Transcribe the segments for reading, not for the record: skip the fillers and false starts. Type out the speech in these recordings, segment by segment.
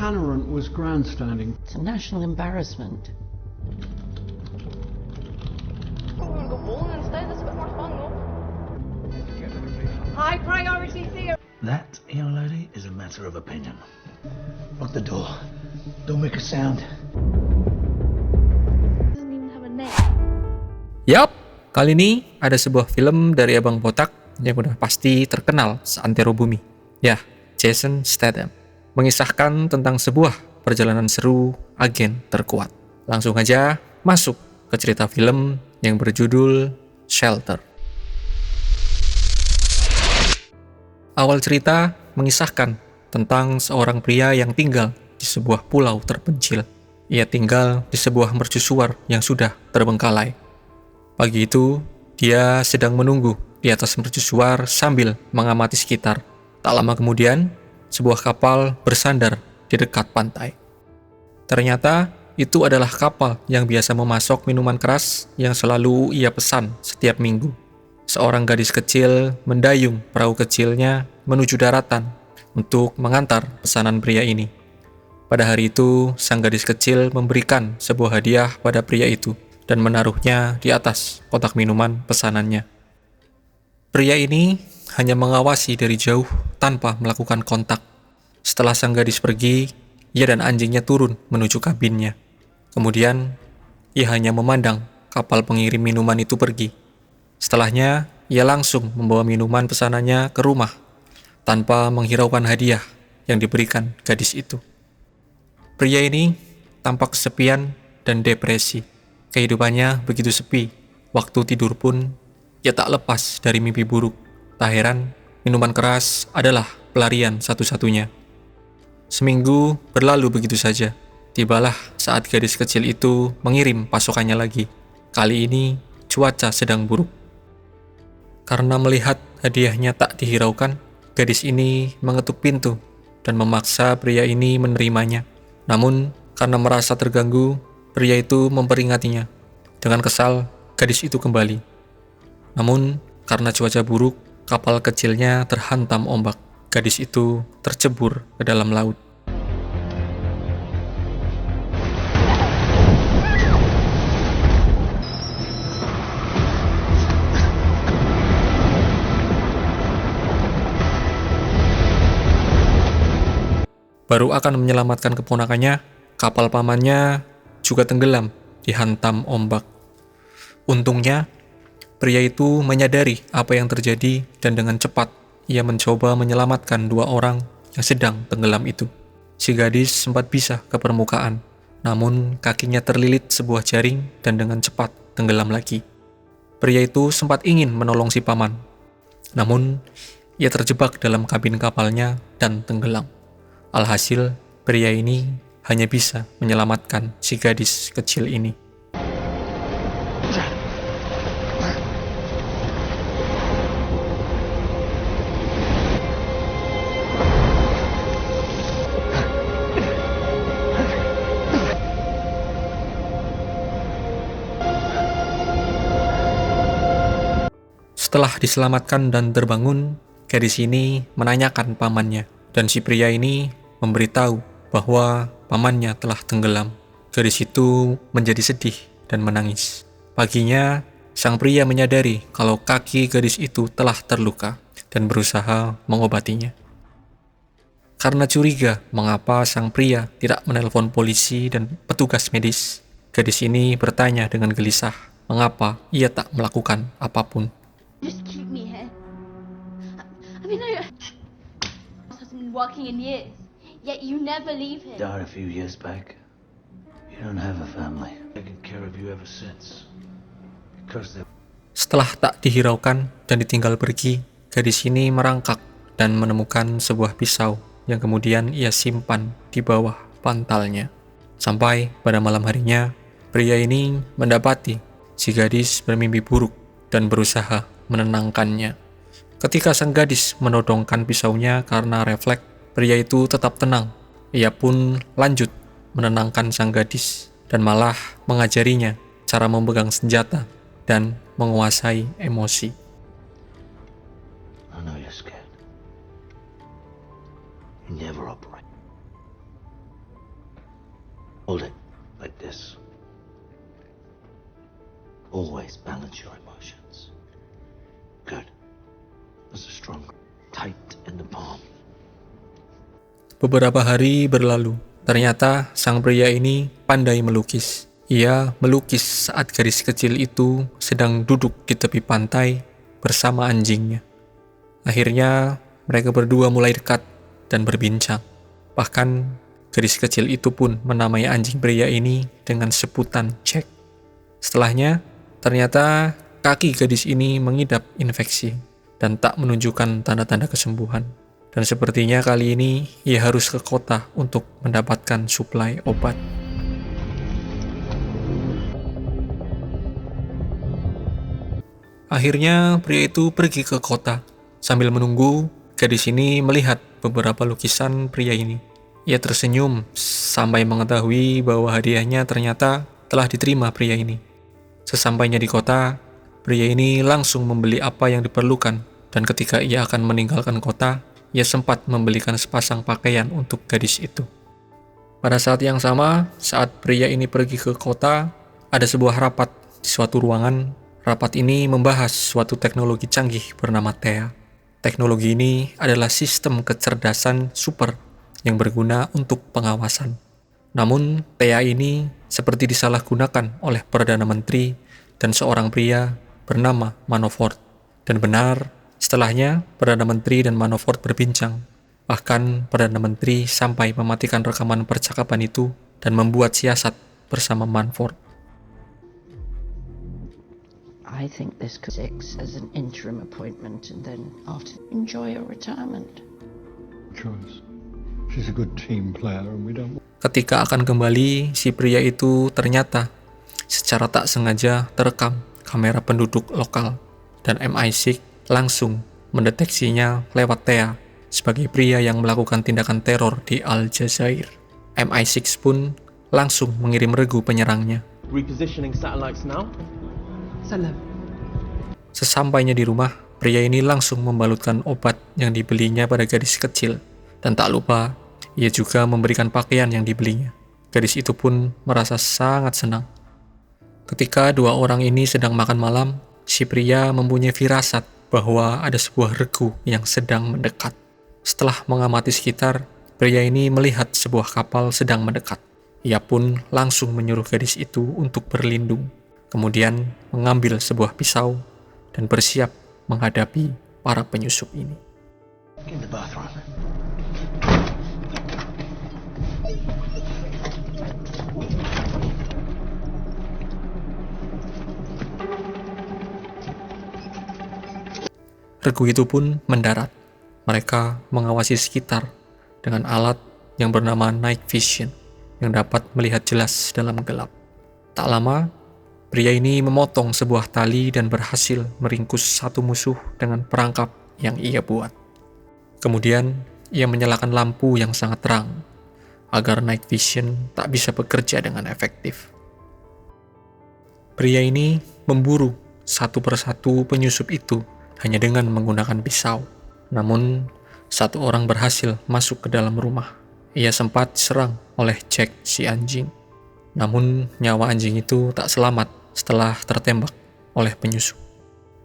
Hannaran was grandstanding. It's a national embarrassment. We're gonna go bowling instead. That's a bit more fun, though. High priority theory. That, young lady, is a matter of opinion. Lock the door. Don't make a sound. Doesn't even have a neck. Yap, kali ini ada sebuah film dari Abang Botak yang udah pasti terkenal seantero bumi. Ya, Jason Statham. Mengisahkan tentang sebuah perjalanan seru agen terkuat. Langsung aja masuk ke cerita film yang berjudul Shelter. Awal cerita mengisahkan tentang seorang pria yang tinggal di sebuah pulau terpencil. Ia tinggal di sebuah mercusuar yang sudah terbengkalai. Pagi itu, dia sedang menunggu di atas mercusuar sambil mengamati sekitar. Tak lama kemudian, sebuah kapal bersandar di dekat pantai. Ternyata, itu adalah kapal yang biasa memasok minuman keras yang selalu ia pesan setiap minggu. Seorang gadis kecil mendayung perahu kecilnya menuju daratan untuk mengantar pesanan pria ini. Pada hari itu, sang gadis kecil memberikan sebuah hadiah pada pria itu dan menaruhnya di atas kotak minuman pesanannya. Pria ini hanya mengawasi dari jauh tanpa melakukan kontak. Setelah sang gadis pergi, ia dan anjingnya turun menuju kabinnya. Kemudian, ia hanya memandang kapal pengirim minuman itu pergi. Setelahnya, ia langsung membawa minuman pesanannya ke rumah tanpa menghiraukan hadiah yang diberikan gadis itu. Pria ini tampak kesepian dan depresi. Kehidupannya begitu sepi. Waktu tidur pun, ia tak lepas dari mimpi buruk. Tak heran, minuman keras adalah pelarian satu-satunya. Seminggu berlalu begitu saja. Tibalah saat gadis kecil itu mengirim pasokannya lagi. Kali ini, cuaca sedang buruk. Karena melihat hadiahnya tak dihiraukan, gadis ini mengetuk pintu dan memaksa pria ini menerimanya. Namun, karena merasa terganggu, pria itu memperingatinya. Dengan kesal, gadis itu kembali. Namun, karena cuaca buruk, kapal kecilnya terhantam ombak. Gadis itu tercebur ke dalam laut. Baru akan menyelamatkan keponakannya, kapal pamannya juga tenggelam dihantam ombak. Untungnya, pria itu menyadari apa yang terjadi dan dengan cepat ia mencoba menyelamatkan dua orang yang sedang tenggelam itu. Si gadis sempat bisa ke permukaan, namun kakinya terlilit sebuah jaring dan dengan cepat tenggelam lagi. Pria itu sempat ingin menolong si paman, namun ia terjebak dalam kabin kapalnya dan tenggelam. Alhasil, pria ini hanya bisa menyelamatkan si gadis kecil ini. Setelah diselamatkan dan terbangun, gadis ini menanyakan pamannya, dan si pria ini memberitahu bahwa pamannya telah tenggelam. Gadis itu menjadi sedih dan menangis. Paginya, sang pria menyadari kalau kaki gadis itu telah terluka dan berusaha mengobatinya. Karena curiga mengapa sang pria tidak menelpon polisi dan petugas medis, gadis ini bertanya dengan gelisah mengapa ia tak melakukan apapun. Just keep me here. I mean, I hasn't been working in years, yet you never leave him. Died a few years back. You don't have a family. Taken care of you ever since. Because they... Setelah tak dihiraukan dan ditinggal pergi, gadis ini merangkak dan menemukan sebuah pisau yang kemudian ia simpan di bawah bantalnya. Sampai pada malam harinya, pria ini mendapati si gadis bermimpi buruk dan berusaha menenangkannya. Ketika sang gadis menodongkan pisaunya karena refleks, pria itu tetap tenang. Ia pun lanjut menenangkan sang gadis dan malah mengajarinya cara memegang senjata dan menguasai emosi. I know you're scared. You never operate. Beberapa hari berlalu. Ternyata sang pria ini pandai melukis. Ia melukis saat gadis kecil itu sedang duduk di tepi pantai bersama anjingnya. Akhirnya mereka berdua mulai dekat dan berbincang. Bahkan gadis kecil itu pun menamai anjing pria ini dengan sebutan Jack. Setelahnya, ternyata kaki gadis ini mengidap infeksi dan tak menunjukkan tanda-tanda kesembuhan. Dan sepertinya kali ini ia harus ke kota untuk mendapatkan suplai obat. Akhirnya pria itu pergi ke kota. Sambil menunggu, gadis ini melihat beberapa lukisan pria ini. Ia tersenyum sampai mengetahui bahwa hadiahnya ternyata telah diterima pria ini. Sesampainya di kota, pria ini langsung membeli apa yang diperlukan. Dan ketika ia akan meninggalkan kota, ia sempat membelikan sepasang pakaian untuk gadis itu. Pada saat yang sama, saat pria ini pergi ke kota, ada sebuah rapat di suatu ruangan. Rapat ini membahas suatu teknologi canggih bernama Thea. Teknologi ini adalah sistem kecerdasan super yang berguna untuk pengawasan. Namun, Thea ini seperti disalahgunakan oleh Perdana Menteri dan seorang pria bernama Manafort. Dan benar, setelahnya, Perdana Menteri dan Manafort berbincang. Bahkan, Perdana Menteri sampai mematikan rekaman percakapan itu dan membuat siasat bersama Manafort. I think this could six as an interim appointment and then after enjoy your retirement. Choice. She's a good team player and we don't... Ketika akan kembali, si pria itu ternyata secara tak sengaja terekam kamera penduduk lokal dan MI6 langsung mendeteksinya lewat Thea sebagai pria yang melakukan tindakan teror di Aljazair. MI6 pun langsung mengirim regu penyerangnya. Repositioning satellites now. Sesampainya di rumah, pria ini langsung membalutkan obat yang dibelinya pada gadis kecil. Dan tak lupa, ia juga memberikan pakaian yang dibelinya. Gadis itu pun merasa sangat senang. Ketika dua orang ini sedang makan malam, si pria mempunyai firasat bahwa ada sebuah regu yang sedang mendekat. Setelah mengamati sekitar, pria ini melihat sebuah kapal sedang mendekat. Ia pun langsung menyuruh gadis itu untuk berlindung. Kemudian mengambil sebuah pisau dan bersiap menghadapi para penyusup ini. In the bathroom. Regu itu pun mendarat. Mereka mengawasi sekitar dengan alat yang bernama Night Vision yang dapat melihat jelas dalam gelap. Tak lama, pria ini memotong sebuah tali dan berhasil meringkus satu musuh dengan perangkap yang ia buat. Kemudian, ia menyalakan lampu yang sangat terang agar Night Vision tak bisa bekerja dengan efektif. Pria ini memburu satu persatu penyusup itu hanya dengan menggunakan pisau. Namun, satu orang berhasil masuk ke dalam rumah. Ia sempat diserang oleh Jack si anjing. Namun, nyawa anjing itu tak selamat setelah tertembak oleh penyusup.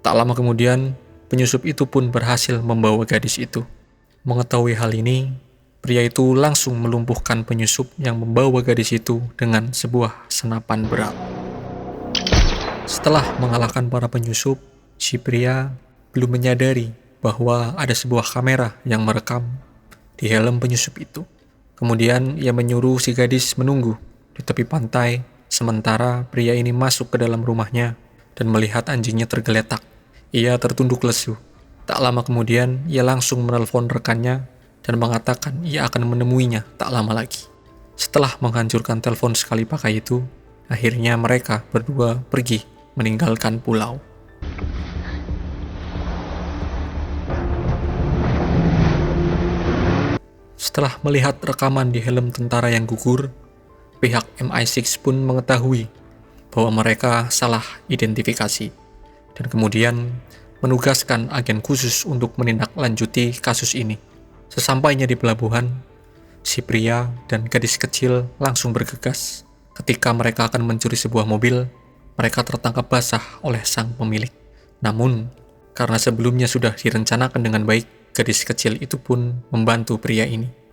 Tak lama kemudian, penyusup itu pun berhasil membawa gadis itu. Mengetahui hal ini, pria itu langsung melumpuhkan penyusup yang membawa gadis itu dengan sebuah senapan berat. Setelah mengalahkan para penyusup, si pria belum menyadari bahwa ada sebuah kamera yang merekam di helm penyusup itu. Kemudian ia menyuruh si gadis menunggu di tepi pantai, sementara pria ini masuk ke dalam rumahnya dan melihat anjingnya tergeletak. Ia tertunduk lesu. Tak lama kemudian, ia langsung menelpon rekannya dan mengatakan ia akan menemuinya tak lama lagi. Setelah menghancurkan telepon sekali pakai itu, akhirnya mereka berdua pergi meninggalkan pulau. Setelah melihat rekaman di helm tentara yang gugur, pihak MI6 pun mengetahui bahwa mereka salah identifikasi dan kemudian menugaskan agen khusus untuk menindaklanjuti kasus ini. Sesampainya di pelabuhan, si pria dan gadis kecil langsung bergegas. Ketika mereka akan mencuri sebuah mobil, mereka tertangkap basah oleh sang pemilik. Namun, karena sebelumnya sudah direncanakan dengan baik, gadis kecil itu pun membantu pria ini.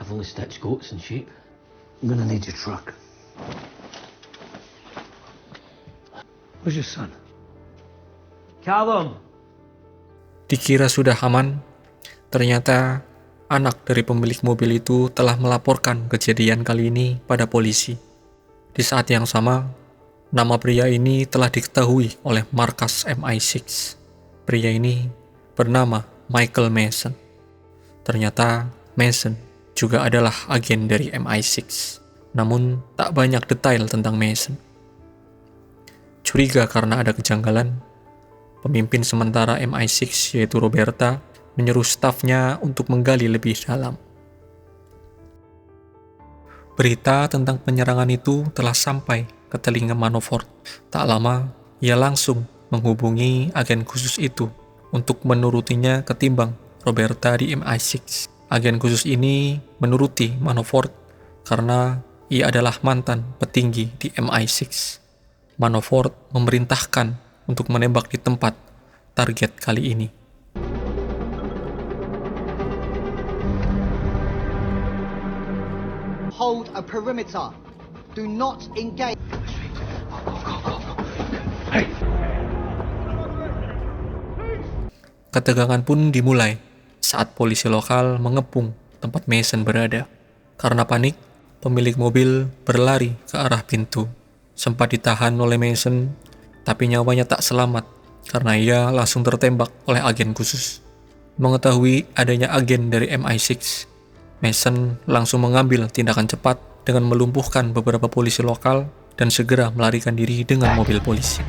I've only stitched goats and sheep. I'm gonna need your truck. Where's your son? Callum! Dikira sudah aman, ternyata anak dari pemilik mobil itu telah melaporkan kejadian kali ini pada polisi. Di saat yang sama, nama pria ini telah diketahui oleh markas MI6. Pria ini bernama Michael Mason. Ternyata Mason juga adalah agen dari MI6. Namun tak banyak detail tentang Mason. Curiga karena ada kejanggalan, pemimpin sementara MI6 yaitu Roberta menyuruh stafnya untuk menggali lebih dalam. Berita tentang penyerangan itu telah sampai ke telinga Manafort. Tak lama, ia langsung menghubungi agen khusus itu untuk menurutinya ketimbang Roberta di MI6. Agen khusus ini menuruti Manafort karena ia adalah mantan petinggi di MI6. Manafort memerintahkan untuk menembak di tempat target kali ini. Hold a perimeter. Do not engage. Ketegangan pun dimulai saat polisi lokal mengepung tempat Mason berada. Karena panik, pemilik mobil berlari ke arah pintu. Sempat ditahan oleh Mason, tapi nyawanya tak selamat karena ia langsung tertembak oleh agen khusus. Mengetahui adanya agen dari MI6, Mason langsung mengambil tindakan cepat dengan melumpuhkan beberapa polisi lokal dan segera melarikan diri dengan mobil polisi.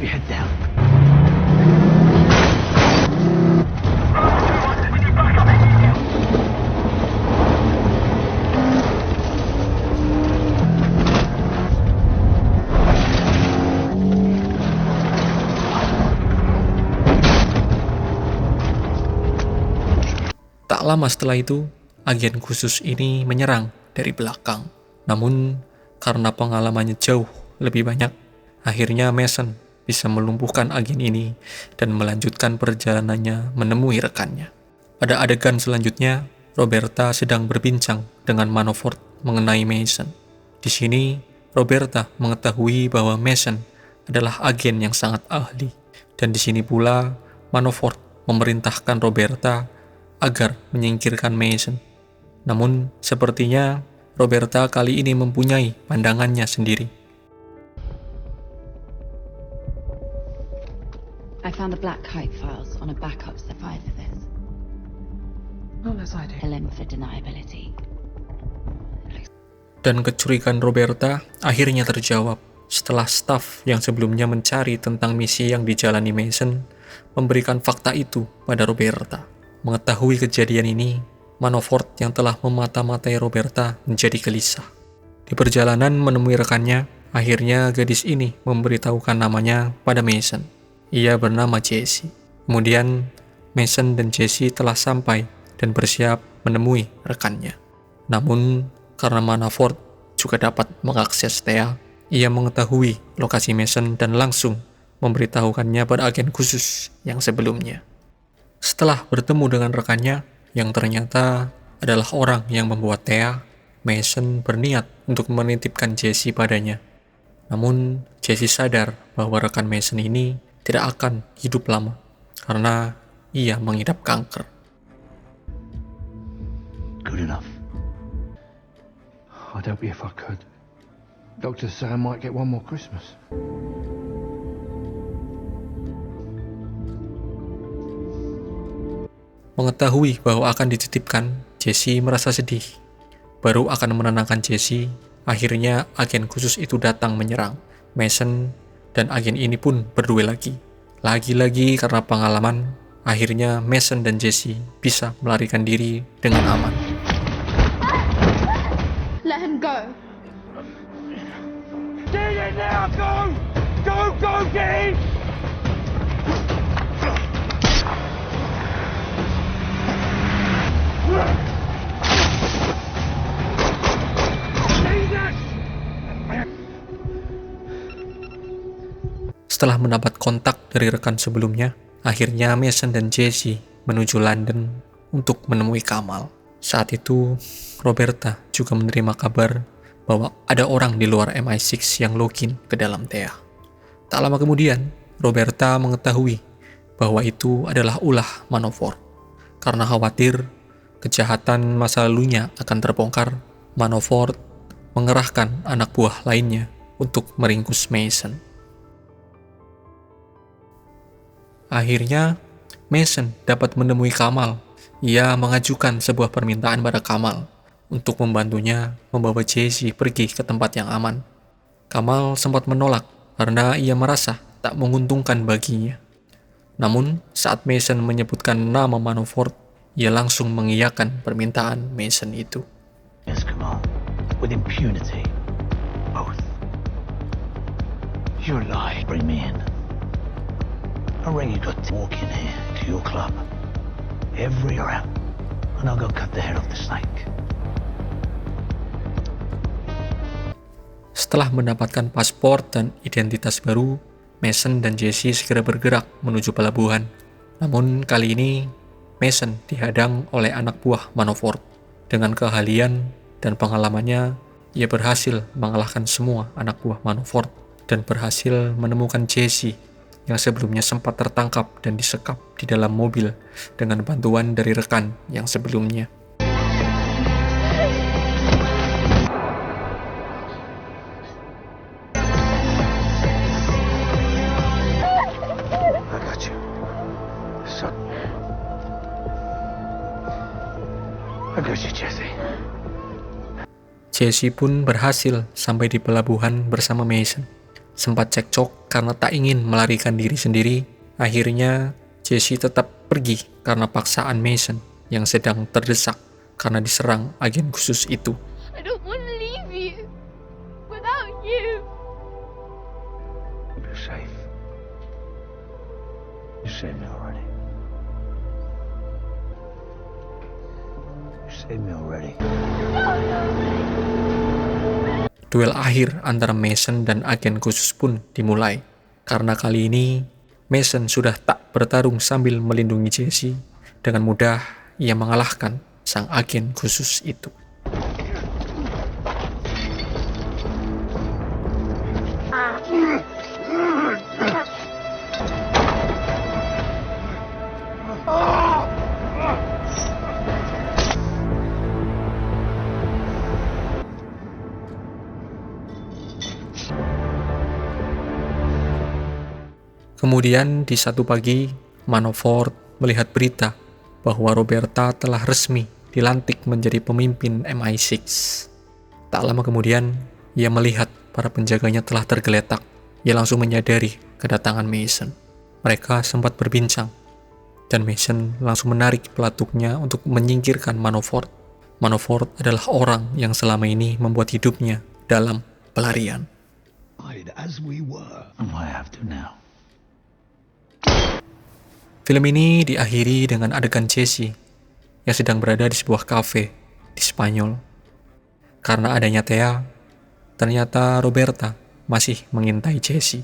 Tak lama setelah itu, agen khusus ini menyerang dari belakang. Namun, karena pengalamannya jauh lebih banyak, akhirnya Mason bisa melumpuhkan agen ini dan melanjutkan perjalanannya menemui rekannya. Pada adegan selanjutnya, Roberta sedang berbincang dengan Manafort mengenai Mason. Di sini, Roberta mengetahui bahwa Mason adalah agen yang sangat ahli. Dan di sini pula, Manafort memerintahkan Roberta agar menyingkirkan Mason. Namun, sepertinya Roberta kali ini mempunyai pandangannya sendiri. I found the black kite files on a backup set 5 of this. Not less idea. LM for deniability. Dan kecurigaan Roberta akhirnya terjawab setelah staf yang sebelumnya mencari tentang misi yang dijalani Mason memberikan fakta itu pada Roberta. Mengetahui kejadian ini, Manafort yang telah memata-matai Roberta menjadi gelisah. Di perjalanan menemui rekannya, akhirnya gadis ini memberitahukan namanya pada Mason. Ia bernama Jessie. Kemudian, Mason dan Jessie telah sampai dan bersiap menemui rekannya. Namun, karena Manafort juga dapat mengakses Thea, ia mengetahui lokasi Mason dan langsung memberitahukannya pada agen khusus yang sebelumnya. Setelah bertemu dengan rekannya, yang ternyata adalah orang yang membuat Thea, Mason berniat untuk menitipkan Jessie padanya. Namun, Jessie sadar bahwa rekan Mason ini tidak akan hidup lama, karena ia mengidap kanker. Good enough. I'd help you if I could. Doctors say I might get one more Christmas. Mengetahui bahwa akan dititipkan, Jessie merasa sedih. Baru akan menenangkan Jessie, akhirnya agen khusus itu datang menyerang. Mason dan agen ini pun berduel lagi. Lagi-lagi karena pengalaman, akhirnya Mason dan Jessie bisa melarikan diri dengan aman. Let him go. Get in now! Go! Go, go, get in! Setelah mendapat kontak dari rekan sebelumnya, akhirnya Mason dan Jessie menuju London untuk menemui Kamal. Saat itu, Roberta juga menerima kabar bahwa ada orang di luar MI6 yang login ke dalam Thea. Tak lama kemudian, Roberta mengetahui bahwa itu adalah ulah Manafort. Karena khawatir kejahatan masa lalunya akan terbongkar, Manafort mengerahkan anak buah lainnya untuk meringkus Mason. Akhirnya, Mason dapat menemui Kamal. Ia mengajukan sebuah permintaan pada Kamal untuk membantunya membawa Jesse pergi ke tempat yang aman. Kamal sempat menolak karena ia merasa tak menguntungkan baginya. Namun, saat Mason menyebutkan nama Manafort, ia langsung mengiyakan permintaan Mason itu. Yes, Kamal. With impunity. Both. You're lying. Bring me in. I reckon you got to walk in here to your club. Every hour. And I'll go cut the head off the snake. Setelah mendapatkan paspor dan identitas baru, Mason dan Jesse segera bergerak menuju pelabuhan. Namun kali ini, Mason dihadang oleh anak buah Manafort. Dengan keahlian dan pengalamannya, ia berhasil mengalahkan semua anak buah Manafort dan berhasil menemukan Jesse yang sebelumnya sempat tertangkap dan disekap di dalam mobil dengan bantuan dari rekan yang sebelumnya. I got you. Son. I got you, Jesse. Jesse pun berhasil sampai di pelabuhan bersama Mason. Sempat cekcok karena tak ingin melarikan diri sendiri. Akhirnya, Jesse tetap pergi karena paksaan Mason yang sedang terdesak karena diserang agen khusus itu. I don't want to leave you without you. You're safe. You saved me already. You saved me already. Duel akhir antara Mason dan agen khusus pun dimulai. Karena kali ini, Mason sudah tak bertarung sambil melindungi Jesse. Dengan mudah, ia mengalahkan sang agen khusus itu. Kemudian di satu pagi, Manafort melihat berita bahwa Roberta telah resmi dilantik menjadi pemimpin MI6. Tak lama kemudian, ia melihat para penjaganya telah tergeletak. Ia langsung menyadari kedatangan Mason. Mereka sempat berbincang, dan Mason langsung menarik pelatuknya untuk menyingkirkan Manafort. Manafort adalah orang yang selama ini membuat hidupnya dalam pelarian. As we were. I have to now. Film ini diakhiri dengan adegan Jesse yang sedang berada di sebuah kafe di Spanyol. Karena adanya Thea, ternyata Roberta masih mengintai Jesse.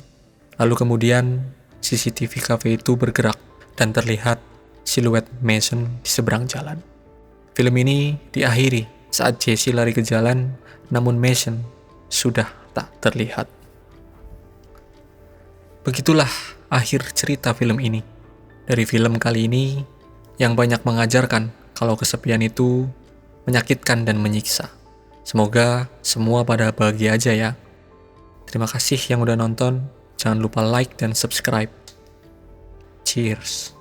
Lalu kemudian CCTV kafe itu bergerak dan terlihat siluet Mason di seberang jalan. Film ini diakhiri saat Jesse lari ke jalan, namun Mason sudah tak terlihat. Begitulah akhir cerita film ini. Dari film kali ini, yang banyak mengajarkan kalau kesepian itu menyakitkan dan menyiksa. Semoga semua pada bahagia aja ya. Terima kasih yang udah nonton. Jangan lupa like dan subscribe. Cheers.